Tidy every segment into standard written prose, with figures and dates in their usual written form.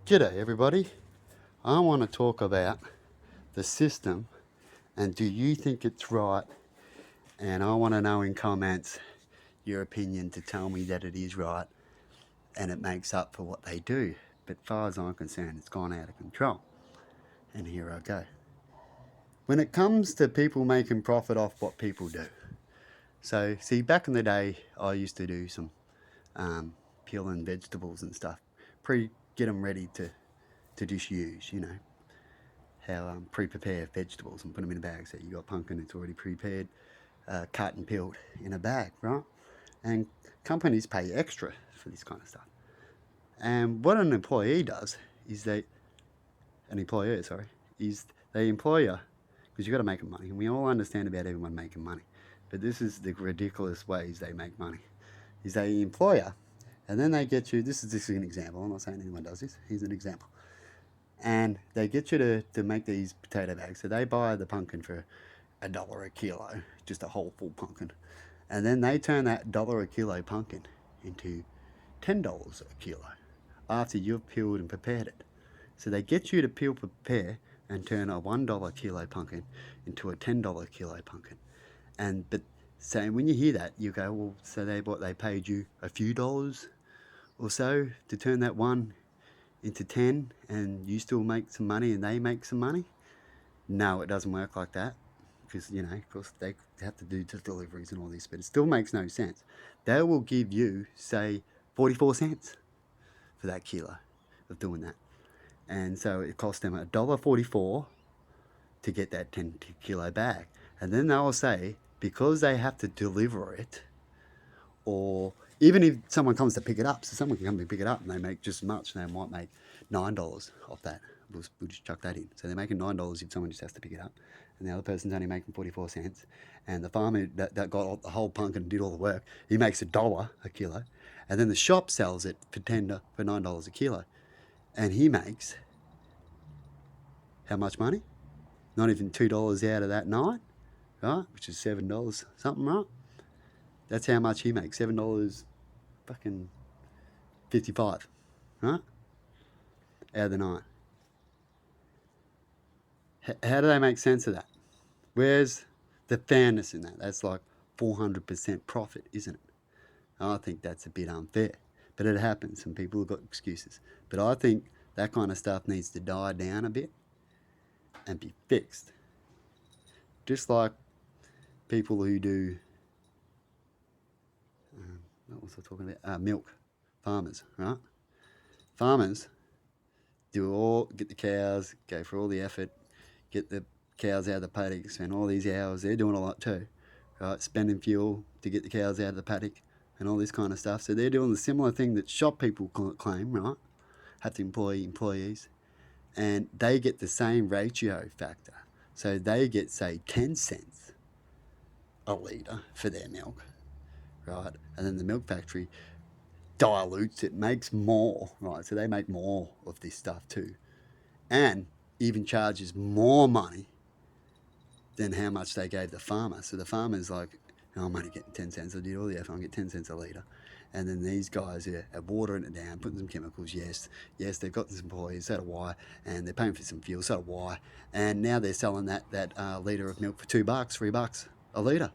G'day everybody. I want to talk about the system and do you think it's right? And I want to know in comments your opinion to tell me that it is right and it makes up for what they do. But as far as I'm concerned, it's gone out of control. And here I go. When it comes to people making profit off what people do. So, see, back in the day, I used to do some peeling vegetables and stuff. Get them ready to just use, how pre-prepare vegetables and put them in a bag. So you got pumpkin, it's already prepared, cut and peeled in a bag, right? And companies pay extra for this kind of stuff. And what an employee does is an employer, sorry, is they employ you because you got to make money, and we all understand about everyone making money. But this is the ridiculous ways they make money. Is they employ you, and then they get you. This is an example. I'm not saying anyone does this. Here's an example. And they get you to make these potato bags. So they buy the pumpkin for $1 a kilo, just a whole full pumpkin. And then they turn that $1 a kilo pumpkin into $10 a kilo after you've peeled and prepared it. So they get you to peel, prepare, and turn a $1 kilo pumpkin into a $10 kilo pumpkin. But so when you hear that, you go, well, so they paid you a few dollars or so to turn that one into 10 and you still make some money and they make some money? No, it doesn't work like that because, of course, they have to do the deliveries and all this, but it still makes no sense. They will give you, say, 44 cents for that kilo of doing that. And so it costs them $1.44 to get that 10 kilo bag. And then they'll say, because they have to deliver it, or even if someone comes to pick it up, so someone can come and pick it up and they make just as much, and they might make $9 off that. We'll just chuck that in. So they're making $9 if someone just has to pick it up, and the other person's only making 44 cents. And the farmer that got the whole pumpkin and did all the work, he makes $1 a kilo, and then the shop sells it for $9 a kilo, and he makes how much money? Not even $2 out of that nine, right? Which is $7 something, right? That's how much he makes. $7 fucking 55, right? Out of the nine. How do they make sense of that? Where's the fairness in that? That's like 400% profit, isn't it? I think that's a bit unfair. But it happens and people have got excuses. But I think that kind of stuff needs to die down a bit and be fixed. Just like people who do, what was I talking about? Milk. Farmers, right? Farmers get the cows, go for all the effort, get the cows out of the paddock, spend all these hours. They're doing a lot too, right? Spending fuel to get the cows out of the paddock and all this kind of stuff. So they're doing the similar thing that shop people claim, right? Have to employ employees, and they get the same ratio factor. So they get, say, 10 cents a litre for their milk, right? And then the milk factory dilutes it, makes more, right? So they make more of this stuff too, and even charges more money than how much they gave the farmer. So the farmer's like, oh, I'm only getting 10 cents. I did all the effort. I get 10 cents a litre. And then these guys are watering it down, putting some chemicals. Yes, they've got some employees, so do I. And they're paying for some fuel, so do I. And now they're selling that litre of milk for $2, $3 a litre.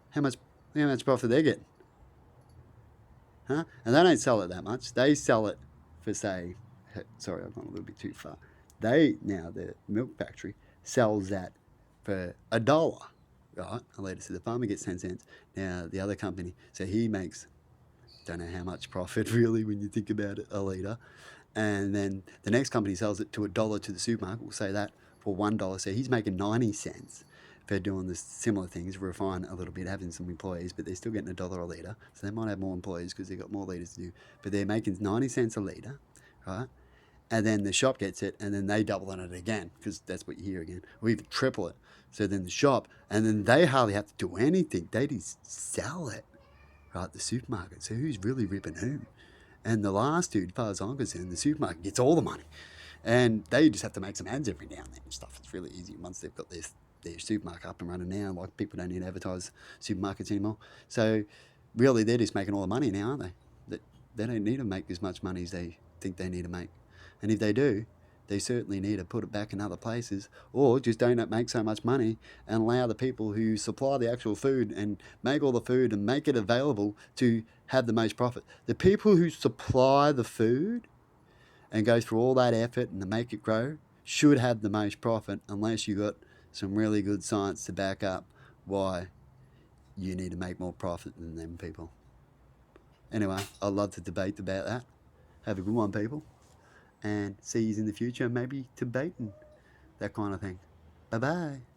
How much profit they're getting? Huh? And they don't sell it that much. They sell it for, say, sorry, I've gone a little bit too far. The milk factory sells that for $1, right? A litre. So the farmer gets 10 cents. Now the other company, so he makes, don't know how much profit really when you think about it, a litre. And then the next company sells it to $1 to the supermarket. We'll say that for $1. So he's making 90 cents for doing the similar things, refine a little bit, having some employees, but they're still getting $1 a litre. So they might have more employees because they've got more litres to do. But they're making 90 cents a litre, right? And then the shop gets it, and then they double on it again because that's what you hear again, or even triple it. So then the shop, and then they hardly have to do anything. They just sell it, right? The supermarket. So who's really ripping who? And the last dude, as far as I'm concerned, the supermarket gets all the money. And they just have to make some ads every now and then and stuff. It's really easy once they've got their supermarket up and running now. Like, people don't need to advertise supermarkets anymore. So really, they're just making all the money now, aren't they? They don't need to make as much money as they think they need to make. And if they do, they certainly need to put it back in other places, or just don't make so much money and allow the people who supply the actual food and make all the food and make it available to have the most profit. The people who supply the food and go through all that effort and to make it grow should have the most profit, unless you got some really good science to back up why you need to make more profit than them people. Anyway, I'd love to debate about that. Have a good one, people. And see you in the future, maybe debating that kind of thing. Bye-bye.